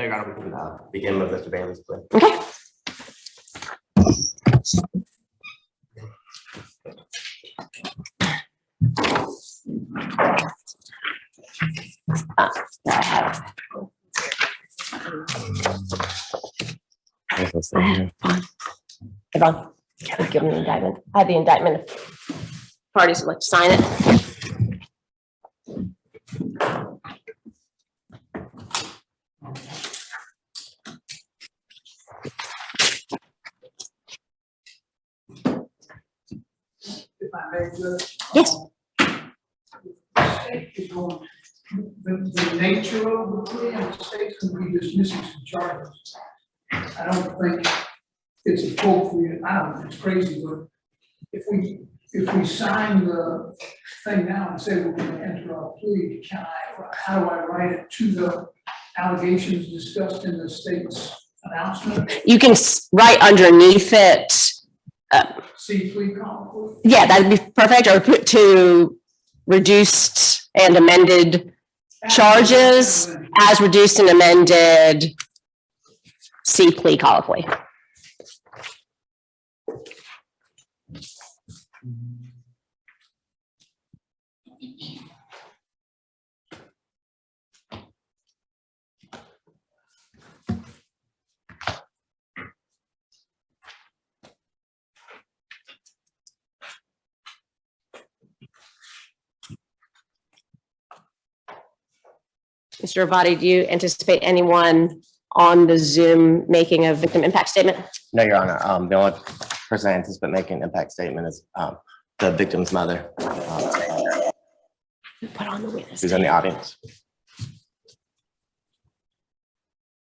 No, Your Honor, we can begin with Mr. Bailey's plea. Okay. I have. Yvonne, give me the indictment. I have the indictment. Parties would like to sign it. If I may, Judge. Yes. The nature of the plea and the state's going to be dismissing some charges. I don't think it's appropriate. I don't know, it's crazy, but if we sign the thing now and say we're going to enter our plea, how do I write it to the allegations discussed in the state's announcement? You can write underneath it. See plea colloquy? Yeah, that'd be perfect. Or put to reduced and amended charges as reduced and amended C plea colloquy. Mr. Abadi, do you anticipate anyone on the Zoom making a victim impact statement? No, Your Honor. The only person I anticipate making an impact statement is the victim's mother, Put on the witness. who's in the audience.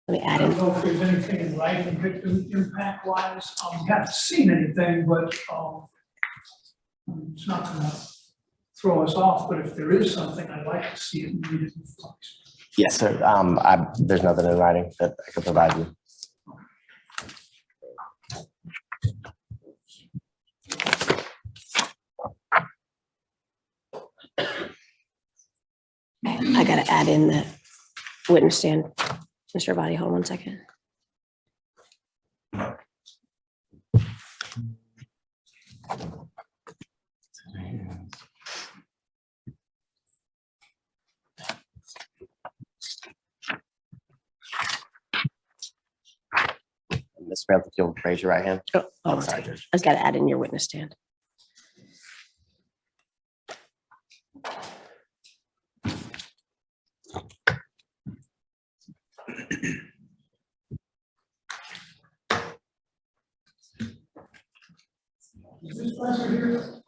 Let me add I don't in. know if there's anything in writing victim impact wise. We haven't seen anything, but it's not gonna throw us off, but if there is something, I'd like to see it and read it in flux. Yes, sir. There's nothing in writing that I could provide you. I gotta add in the witness stand. Mr. Abadi, hold on 1 second. Ms. Smith, if you'll raise your right hand. Oh, Sorry, Judge. I just gotta add in your witness stand. Is this pleasure here?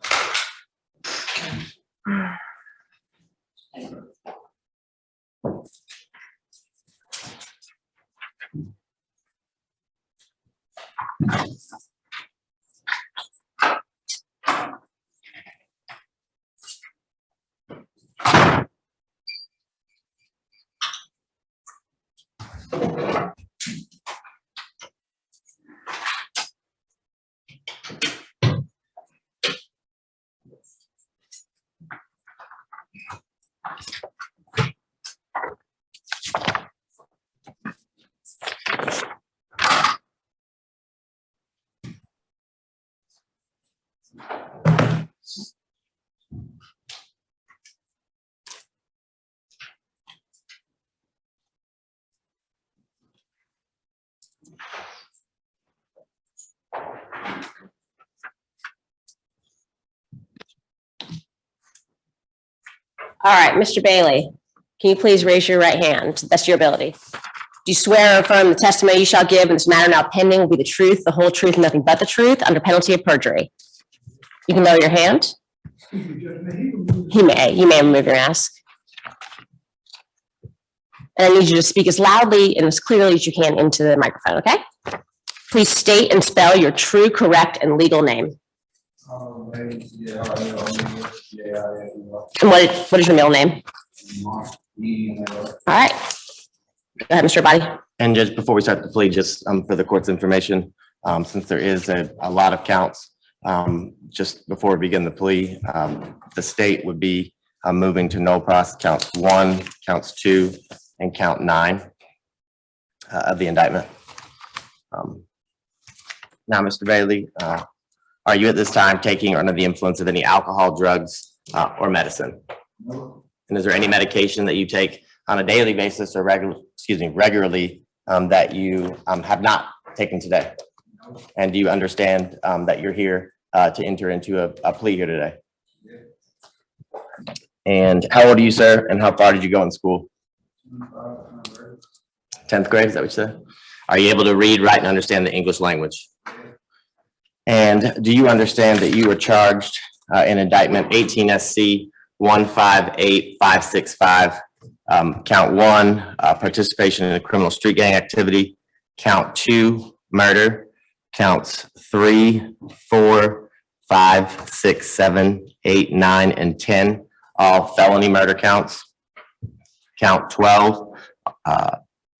All right, Mr. Bailey, can you please raise your right hand to the best of your ability? Do you swear or affirm the testimony you shall give in this matter now pending will be the truth, the whole truth, and nothing but the truth under penalty of perjury? You can lower your hand. You may remove your mask. And I need you to speak as loudly and as clearly as you can into the microphone, okay? Please state and spell your true, correct, and legal name. And what is your middle name? All right. Go ahead, Mr. Abadi. And Judge, before we start the plea, just for the court's information, since there is a lot of counts, just before we begin the plea, the state would be moving to no process counts 1, counts 2, and count 9. of the indictment. Now, Mr. Bailey, are you at this time taking or under the influence of any alcohol, drugs, or medicine? No. And is there any medication that you take on a daily basis or regularly that you have not taken today? No. And do you understand that you're here to enter into a plea here today? Yeah. And how old are you, sir? And how far did you go in school? 10th grade, is that what you said? Are you able to read, write, and understand the English language? And do you understand that you were charged in indictment 18 SC 158565, count 1, participation in a criminal street gang activity, count 2, murder, counts 3, 4, 5, 6, 7, 8, 9, and 10, all felony murder counts. Count 12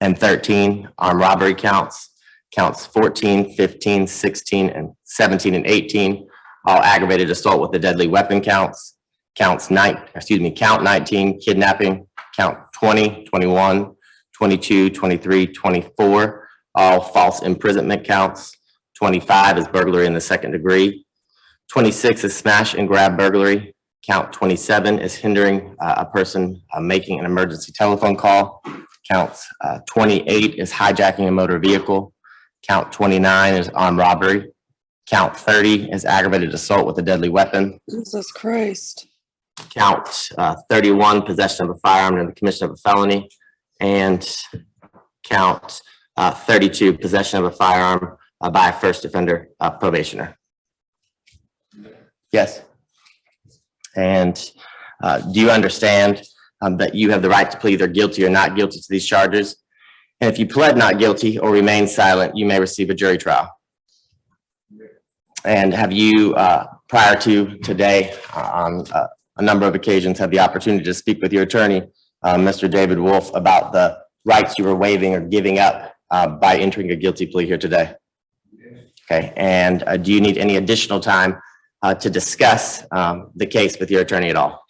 and 13, armed robbery counts. Counts 14, 15, 16, and 17, and 18, all aggravated assault with a deadly weapon counts. Count 19, kidnapping. Count 20, 21, 22, 23, 24, all false imprisonment counts. 25 is burglary in the second degree. 26 is smash and grab burglary. Count 27 is hindering a person making an emergency telephone call. Counts 28 is hijacking a motor vehicle. Count 29 is armed robbery. Count 30 is aggravated assault with a deadly weapon. Jesus Christ. Count 31, possession of a firearm and the commission of a felony. And count 32, possession of a firearm by a first offender probationer. Yes. And do you understand that you have the right to plead either guilty or not guilty to these charges? And if you pled not guilty or remain silent, you may receive a jury trial. And have you, prior to today, on a number of occasions, had the opportunity to speak with your attorney, Mr. David Wolf, about the rights you were waiving or giving up by entering a guilty plea here today? Okay, and do you need any additional time to discuss the case with your attorney at all?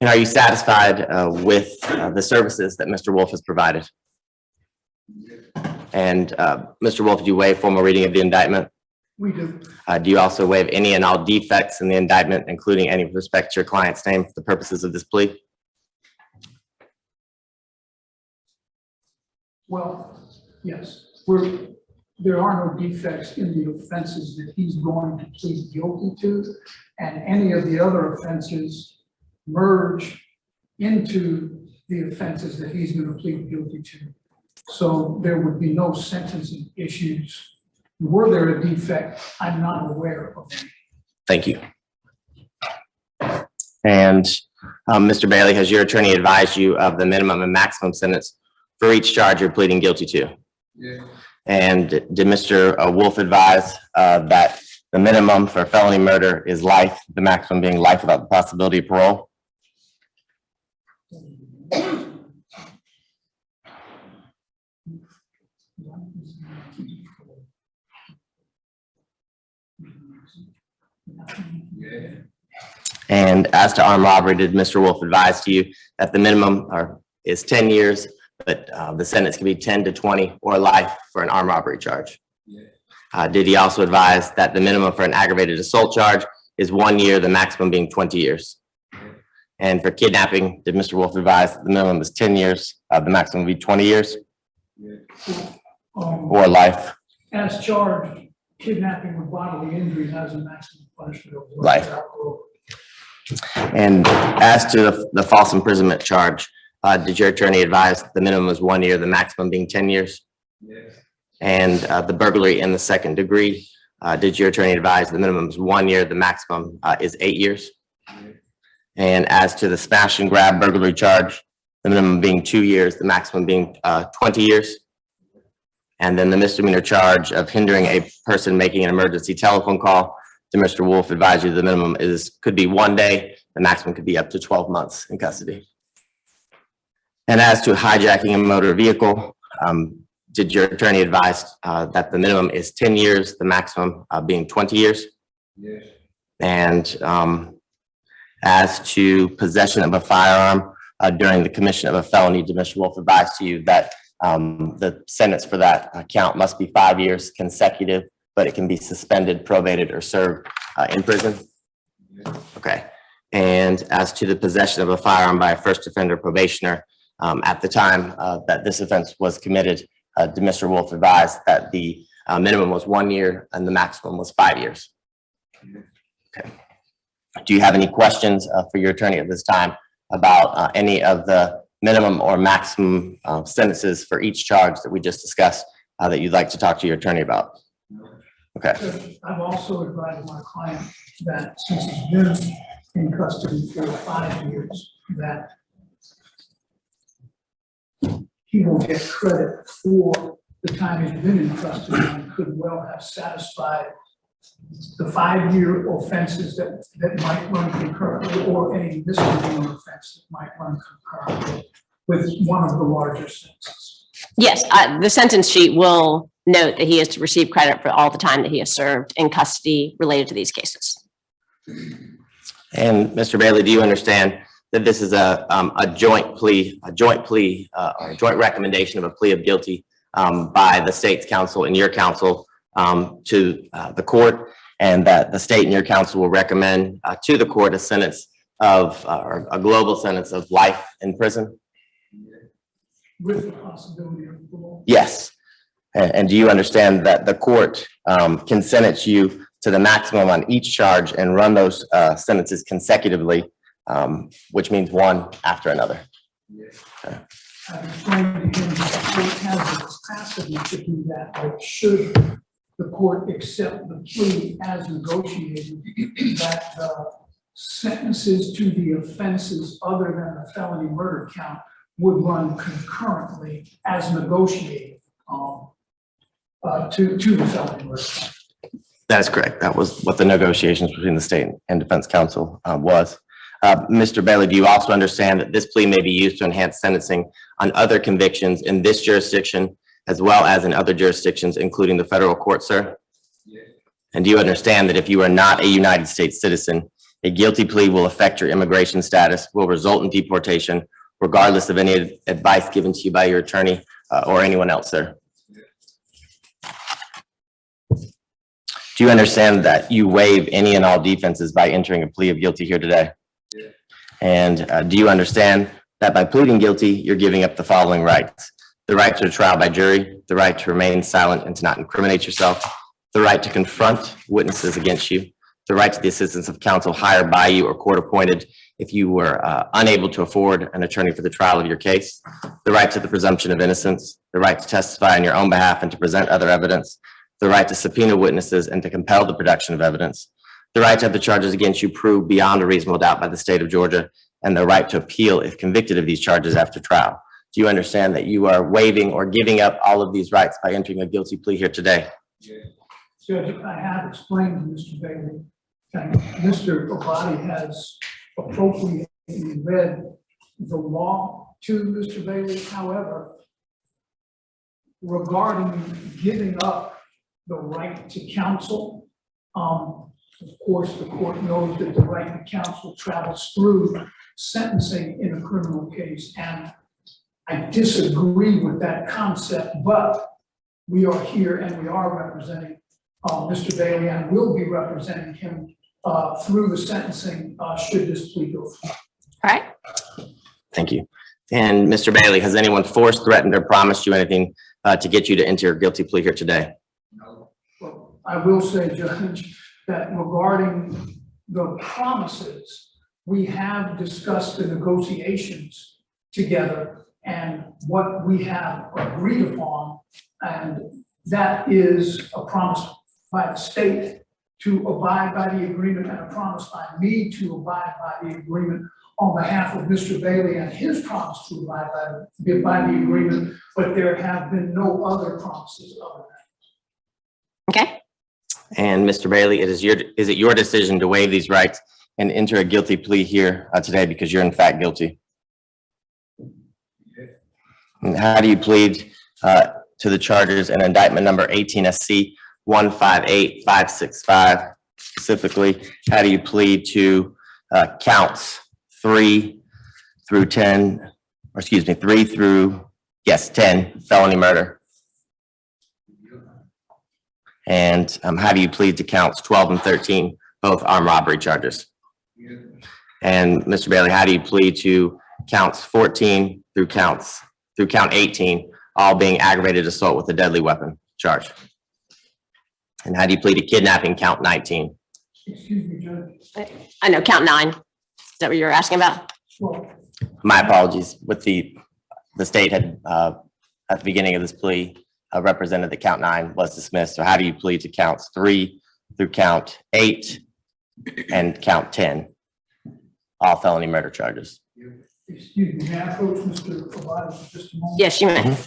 And are you satisfied with the services that Mr. Wolf has provided? And Mr. Wolf, do you waive formal reading of the indictment? We do. Do you also waive any and all defects in the indictment, including any with respect to your client's name for the purposes of this plea? Well, yes, there are no defects in the offenses that he's going to plead guilty to, and any of the other offenses merge into the offenses that he's going to plead guilty to. So there would be no sentencing issues. Were there a defect, I'm not aware of any. Thank you. And Mr. Bailey, has your attorney advised you of the minimum and maximum sentence for each charge you're pleading guilty to? Yeah. And did Mr. Wolf advise that the minimum for felony murder is life, the maximum being life without the possibility of parole? And as to armed robbery, did Mr. Wolf advise to you that the minimum is 10 years, but the sentence can be 10 to 20 or life for an armed robbery charge? Did he also advise that the minimum for an aggravated assault charge is 1 year, the maximum being 20 years? And for kidnapping, did Mr. Wolf advise that the minimum is 10 years, the maximum would be 20 years or life? As charged, kidnapping with bodily injury has a maximum punishment of Life. And as to the false imprisonment charge, did your attorney advise the minimum was 1 year, the maximum being 10 years? Yes. And the burglary in the second degree, did your attorney advise the minimum is 1 year, the maximum is 8 years? Yes. And as to the smash and grab burglary charge, the minimum being 2 years, the maximum being 20 years? And then the misdemeanor charge of hindering a person making an emergency telephone call, did Mr. Wolf advise you the minimum could be 1 day, the maximum could be up to 12 months in custody? And as to hijacking a motor vehicle, did your attorney advise that the minimum is 10 years, the maximum being 20 years? Yes. And as to possession of a firearm during the commission of a felony, did Mr. Wolf advise to you that The sentence for that count must be 5 years consecutive, but it can be suspended, probated, or served in prison. Okay. And as to the possession of a firearm by a first offender probationer, at the time that this offense was committed, Mr. Wolf advised that the minimum was 1 year and the maximum was 5 years. Okay. Do you have any questions for your attorney at this time about any of the minimum or maximum sentences for each charge that we just discussed that you'd like to talk to your attorney about? Okay. Judge, I've also advised my client that since he's been in custody for 5 years, that he will get credit for the time he's been in custody and could well have satisfied the 5-year offenses that might run concurrently, or any misdemeanor offense that might run concurrently with one of the larger sentences. Yes, the sentence sheet will note that he is to receive credit for all the time that he has served in custody related to these cases. And Mr. Bailey, do you understand that this is a joint plea, or a joint recommendation of a plea of guilty by the state's counsel and your counsel to the court, and that the state and your counsel will recommend to the court a sentence of, or a global sentence of life in prison? With the possibility of parole. Yes. And do you understand that the court can sentence you to the maximum on each charge and run those sentences consecutively, which means one after another? Okay. I've explained to him that the court has the capacity to do that, but should the court accept the plea as negotiated, that the sentences to the offenses other than the felony murder count would run concurrently as negotiated to the felony murder count. That is correct. That was what the negotiations between the state and defense counsel was. Mr. Bailey, do you also understand that this plea may be used to enhance sentencing on other convictions in this jurisdiction as well as in other jurisdictions, including the federal court, sir? Yes. And do you understand that if you are not a United States citizen, a guilty plea will affect your immigration status, will result in deportation, regardless of any advice given to you by your attorney or anyone else, sir? Do you understand that you waive any and all defenses by entering a plea of guilty here today? Yeah. And do you understand that by pleading guilty, you're giving up the following rights: the right to a trial by jury, the right to remain silent and to not incriminate yourself, the right to confront witnesses against you, the right to the assistance of counsel hired by you or court appointed if you were unable to afford an attorney for the trial of your case, the right to the presumption of innocence, the right to testify on your own behalf and to present other evidence, the right to subpoena witnesses and to compel the production of evidence, the right to have the charges against you proved beyond a reasonable doubt by the state of Georgia, and the right to appeal if convicted of these charges after trial. Do you understand that you are waiving or giving up all of these rights by entering a guilty plea here today? Judge, I have explained to Mr. Bailey, and Mr. Abadi has appropriately read the law to Mr. Bailey. However, regarding giving up the right to counsel, of course, the court knows that the right to counsel travels through sentencing in a criminal case, and I disagree with that concept, but we are here and we are representing Mr. Bailey, and will be representing him through the sentencing should this plea go through. All right. Thank you. And Mr. Bailey, has anyone forced, threatened, or promised you anything to get you to enter your guilty plea here today? No. Well, I will say, Judge, that regarding the promises, we have discussed the negotiations together and what we have agreed upon, and that is a promise by the state to abide by the agreement and a promise by me to abide by the agreement on behalf of Mr. Bailey and his promise to abide by the agreement, but there have been no other promises other than. Okay. And Mr. Bailey, is it your decision to waive these rights and enter a guilty plea here today because you're in fact guilty? And how do you plead to the charges and indictment number 18 SC 158565? Specifically, how do you plead to counts 3 through 10, or excuse me, 3 through Yes, 10, felony murder. And how do you plead to counts 12 and 13, both armed robbery charges? And Mr. Bailey, how do you plead to counts 14 through count 18, all being aggravated assault with a deadly weapon charge? And how do you plead to kidnapping count 19? Excuse me, Judge. I know, count 9. Is that what you're asking about? Well, My apologies, with the state had, at the beginning of this plea, represented that count 9 was dismissed. So how do you plead to counts 3 through count 8 and count 10, all felony murder charges? excuse me, may I approach Mr. Provider for just a moment? Yes, you may.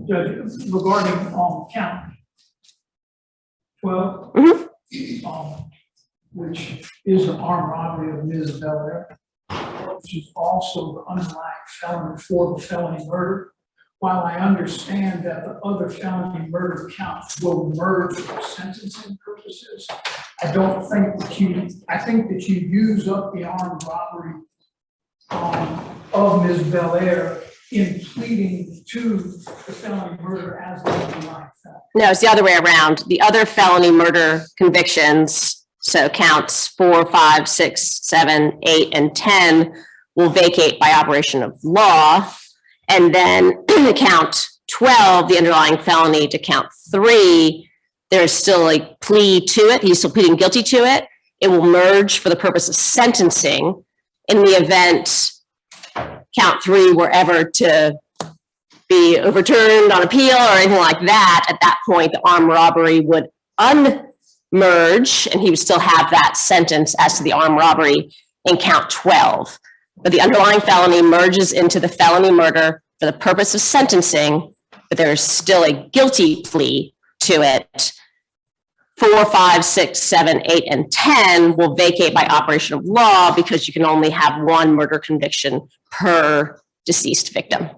Judge, regarding, count 12, which is the armed robbery of Ms. Belair, which is also the underlying felony for the felony murder. While I understand that the other felony murder counts will merge for sentencing purposes, I don't think that I think that you use up the armed robbery of Ms. Belair in pleading to the felony murder as the underlying felony. No, it's the other way around. The other felony murder convictions, so counts 4, 5, 6, 7, 8, and 10 will vacate by operation of law. And then count 12, the underlying felony to count 3, there's still a plea to it. He's still pleading guilty to it. It will merge for the purpose of sentencing in the event count 3 were ever to be overturned on appeal or anything like that. At that point, the armed robbery would unmerge and he would still have that sentence as to the armed robbery in count 12. But the underlying felony merges into the felony murder for the purpose of sentencing, but there's still a guilty plea to it. 4, 5, 6, 7, 8, and 10 will vacate by operation of law because you can only have one murder conviction per deceased victim.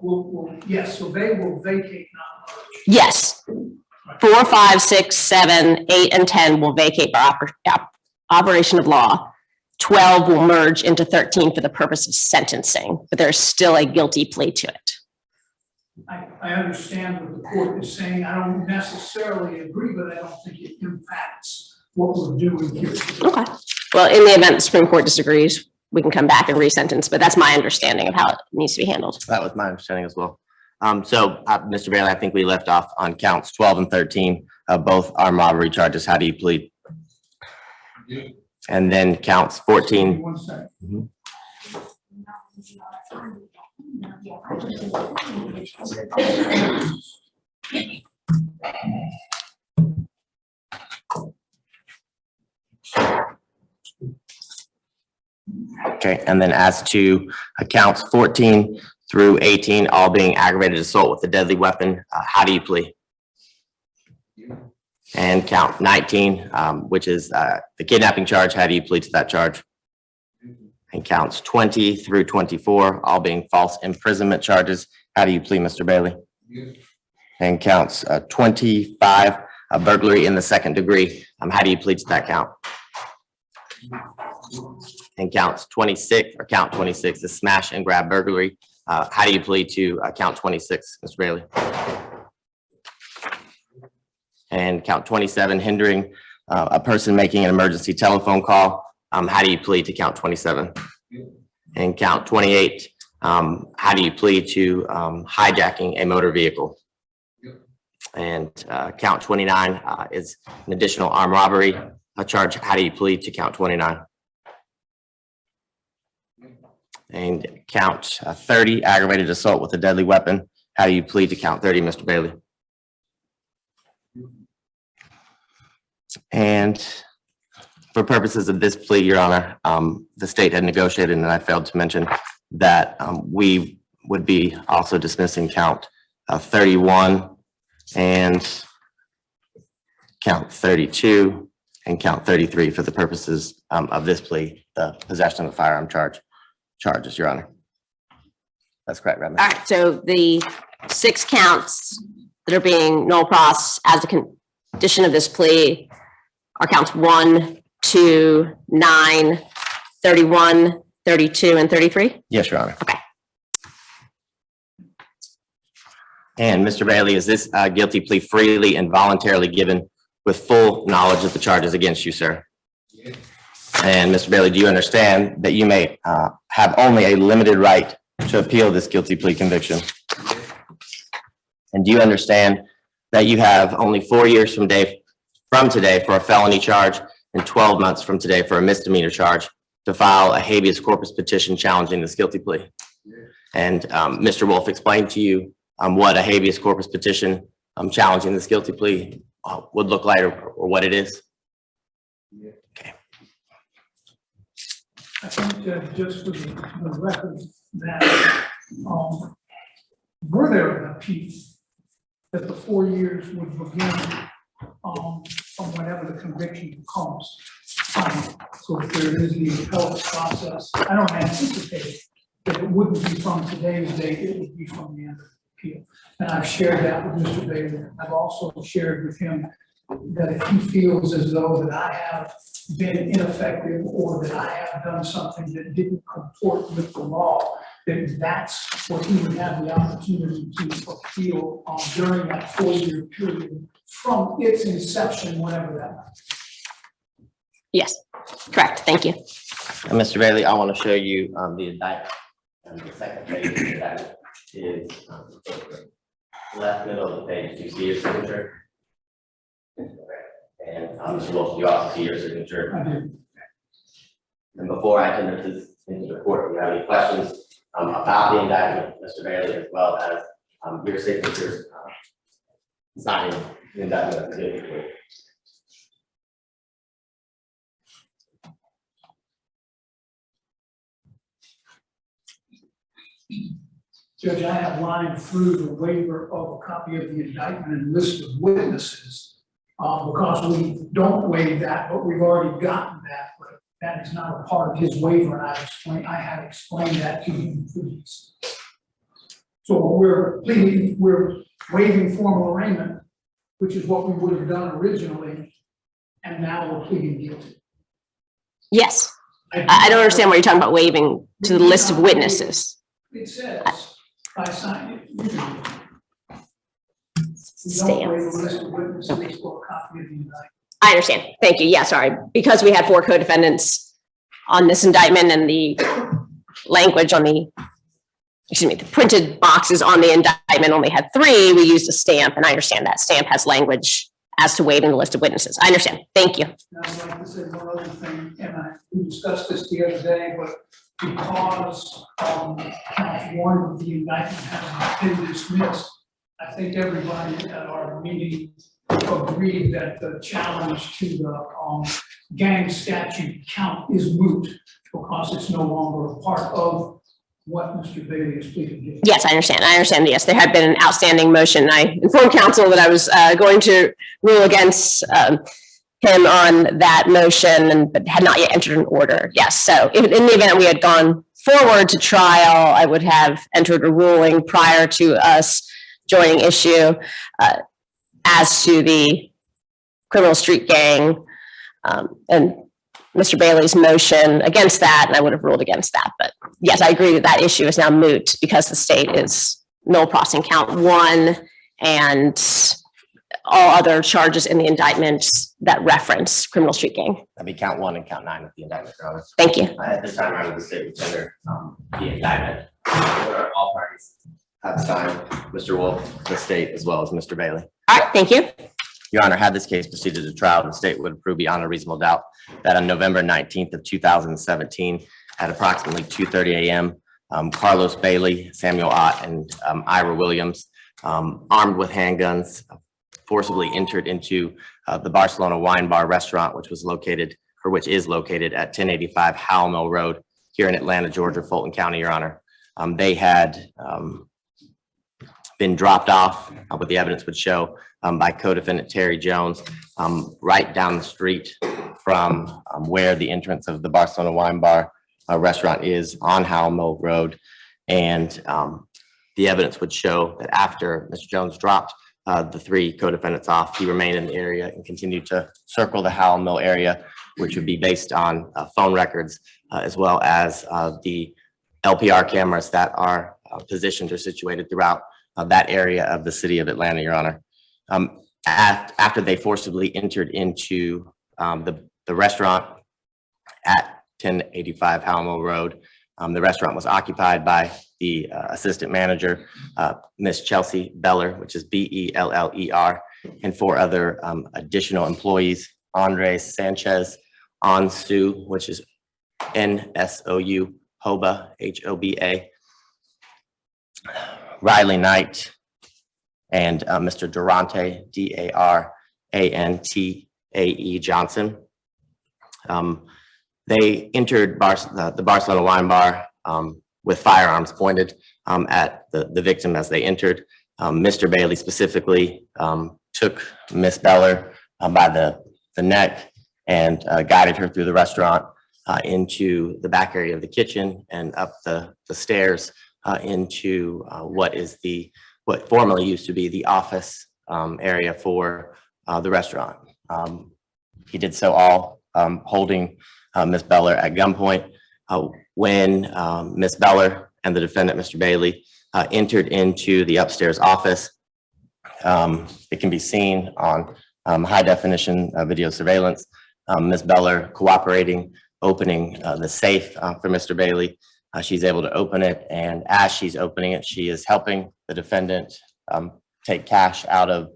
Yes, so they will vacate, not merge. Yes. 4, 5, 6, 7, 8, and 10 will vacate by operation of law. 12 will merge into 13 for the purpose of sentencing, but there's still a guilty plea to it. I understand what the court is saying. I don't necessarily agree, but I don't think it impacts what we're doing here. Okay. Well, in the event the Supreme Court disagrees, we can come back and resentence, but that's my understanding of how it needs to be handled. That was my understanding as well. Mr. Bailey, I think we left off on counts 12 and 13, both armed robbery charges. How do you plead? And then counts 14. 1 second. Mhm. Okay, and then as to counts 14 through 18, all being aggravated assault with a deadly weapon, how do you plead? And count 19, which is the kidnapping charge, how do you plead to that charge? And counts 20 through 24, all being false imprisonment charges, how do you plead, Mr. Bailey? And counts 25, burglary in the second degree, how do you plead to that count? And counts 26, or count 26, the smash and grab burglary, how do you plead to count 26, Mr. Bailey? And count 27, hindering a person making an emergency telephone call, how do you plead to count 27? And count 28, how do you plead to hijacking a motor vehicle? And count 29 is an additional armed robbery charge. How do you plead to count 29? And count 30, aggravated assault with a deadly weapon. How do you plead to count 30, Mr. Bailey? And for purposes of this plea, Your Honor, the state had negotiated, and I failed to mention that we would be also dismissing count 31 and count 32 and count 33 for the purposes of this plea, the possession of the firearm charges, Your Honor. That's correct, Redmond. All right, so the 6 counts that are being null pros as a condition of this plea are counts 1, 2, 9, 31, 32, and 33? Yes, Your Honor. Okay. And Mr. Bailey, is this guilty plea freely and voluntarily given with full knowledge of the charges against you, sir? Yes. And Mr. Bailey, do you understand that you may have only a limited right to appeal this guilty plea conviction? And do you understand that you have only 4 years from today for a felony charge and 12 months from today for a misdemeanor charge to file a habeas corpus petition challenging this guilty plea? And Mr. Wolf explained to you what a habeas corpus petition challenging this guilty plea would look like or what it is? Okay. I think just for the record that, were there an appeal that the 4 years would begin from whenever the conviction comes. So if there is the appellate process, I don't anticipate that it wouldn't be from today's date, it would be from the end of the appeal. And I've shared that with Mr. Bailey. I've also shared with him that if he feels as though that I have been ineffective or that I have done something that didn't comport with the law, then that's what he would have the opportunity to appeal during that 4-year period from its inception, whenever that might be. Yes, correct. Thank you. And Mr. Bailey, I want to show you the indictment. And the second page of the indictment is left middle of the page. Do you see your signature? And Mr. Wolf, you also see your signature. I do. And before I can enter this into the court, if you have any questions about the indictment, Mr. Bailey, as well as your signatures signing the indictment of the guilty plea. Judge, I have lined through the waiver of a copy of the indictment and list of witnesses because we don't waive that, but we've already gotten that. But that is not a part of his waiver, and I have explained that to him previously. So we're waiving formal arraignment, which is what we would have done originally, and now we're pleading guilty. Yes, I don't understand what you're talking about waiving to the list of witnesses. It says, by signing it, you don't Stamp. waive the list of witnesses or a copy of the indictment. I understand. Thank you. Yeah, sorry. Because we had 4 co-defendants on this indictment and the language on the, the printed boxes on the indictment only had 3, we used a stamp, and I understand that stamp has language as to waiving the list of witnesses. I understand. Thank you. And I'd like to say one other thing, and we discussed this the other day, but because count 1 of the indictment has been dismissed, I think everybody at our meeting agreed that the challenge to the gang statute count is moot because it's no longer a part of what Mr. Bailey is pleading guilty. Yes, I understand. I understand. Yes, there had been an outstanding motion. I informed counsel that I was going to rule against him on that motion, but had not yet entered an order. Yes, so in the event we had gone forward to trial, I would have entered a ruling prior to us joining issue as to the criminal street gang and Mr. Bailey's motion against that, and I would have ruled against that. But yes, I agree that that issue is now moot because the state is null prosing count 1 and all other charges in the indictment that reference criminal street gang. That'd be count 1 and count 9 of the indictment, Your Honor. Thank you. At this time, around the state would tender the indictment. All parties have signed, Mr. Wolf, the state, as well as Mr. Bailey. All right, thank you. Your Honor, had this case proceeded to trial, the state would prove beyond a reasonable doubt that on November 19th of 2017, at approximately 2:30 a.m., Carlos Bailey, Samuel Ott, and Ira Williams, armed with handguns, forcibly entered into the Barcelona Wine Bar restaurant, which is located at 1085 Howell Mill Road here in Atlanta, Georgia, Fulton County, Your Honor. They had been dropped off, what the evidence would show, by co-defendant Terry Jones, right down the street from where the entrance of the Barcelona Wine Bar restaurant is on Howell Mill Road. And the evidence would show that after Mr. Jones dropped the three co-defendants off, he remained in the area and continued to circle the Howell Mill area, which would be based on phone records, as well as the LPR cameras that are positioned or situated throughout that area of the city of Atlanta, Your Honor. After they forcibly entered into the restaurant at 1085 Howell Mill Road, the restaurant was occupied by the assistant manager, Miss Chelsea Beller, which is Beller, and four other additional employees, Andres Sanchez, Ansu, which is NSOU, Hoba, HOBA, Riley Knight, and Mr. Durante, Darantae Johnson. They entered the Barcelona Wine Bar with firearms pointed at the victim as they entered. Mr. Bailey specifically took Miss Beller by the neck and guided her through the restaurant into the back area of the kitchen and up the stairs into what formerly used to be the office area for the restaurant. He did so all holding Miss Beller at gunpoint. When Miss Beller and the defendant, Mr. Bailey, entered into the upstairs office, it can be seen on high definition video surveillance. Miss Beller cooperating, opening the safe for Mr. Bailey. She's able to open it, and as she's opening it, she is helping the defendant take cash out of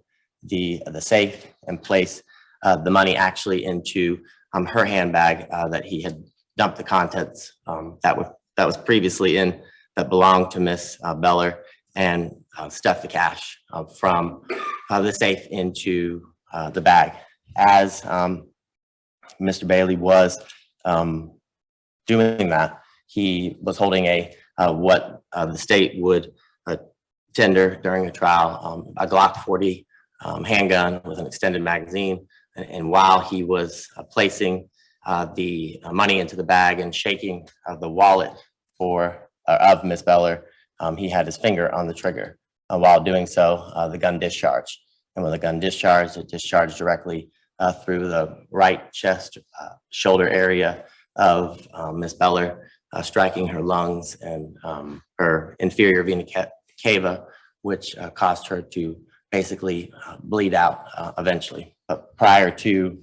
the safe and place the money actually into her handbag that he had dumped the contents that was previously in, that belonged to Miss Beller, and stuffed the cash from the safe into the bag. As Mr. Bailey was doing that, he was holding what the state would tender during a trial, a Glock 40 handgun with an extended magazine. And while he was placing the money into the bag and shaking the wallet of Miss Beller, he had his finger on the trigger. While doing so, the gun discharged. And when the gun discharged, it discharged directly through the right chest, shoulder area of Miss Beller, striking her lungs and her inferior vena cava, which caused her to basically bleed out eventually. But prior to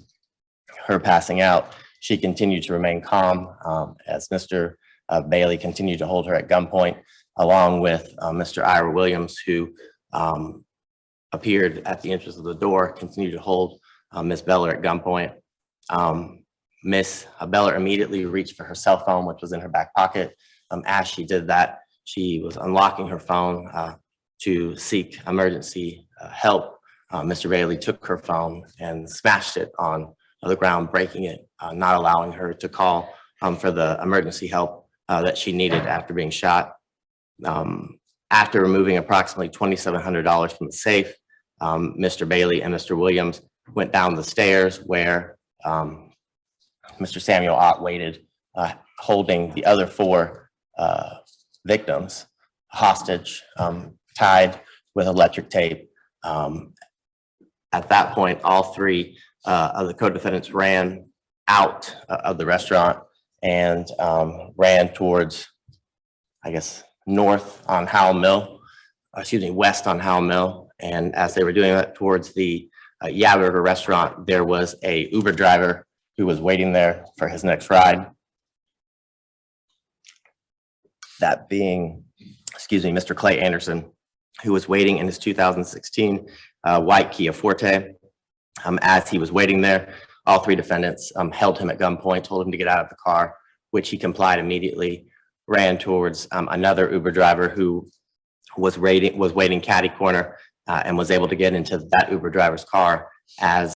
her passing out, she continued to remain calm as Mr. Bailey continued to hold her at gunpoint, along with Mr. Ira Williams, who appeared at the entrance of the door, continued to hold Miss Beller at gunpoint. Miss Beller immediately reached for her cell phone, which was in her back pocket. As she did that, she was unlocking her phone to seek emergency help. Mr. Bailey took her phone and smashed it on the ground, breaking it, not allowing her to call for the emergency help that she needed after being shot. After removing approximately $2,700 from the safe, Mr. Bailey and Mr. Williams went down the stairs where Mr. Samuel Ott waited, holding the other four victims hostage, tied with electric tape. At that point, all three of the co-defendants ran out of the restaurant and ran towards, I guess, west on Howell Mill. And as they were doing that towards the Yeah River restaurant, there was a Uber driver who was waiting there for his next ride. That being, Mr. Clay Anderson, who was waiting in his 2016 white Kia Forte. As he was waiting there, all three defendants held him at gunpoint, told him to get out of the car, which he complied immediately, ran towards another Uber driver who was waiting catty corner and was able to get into that Uber driver's car as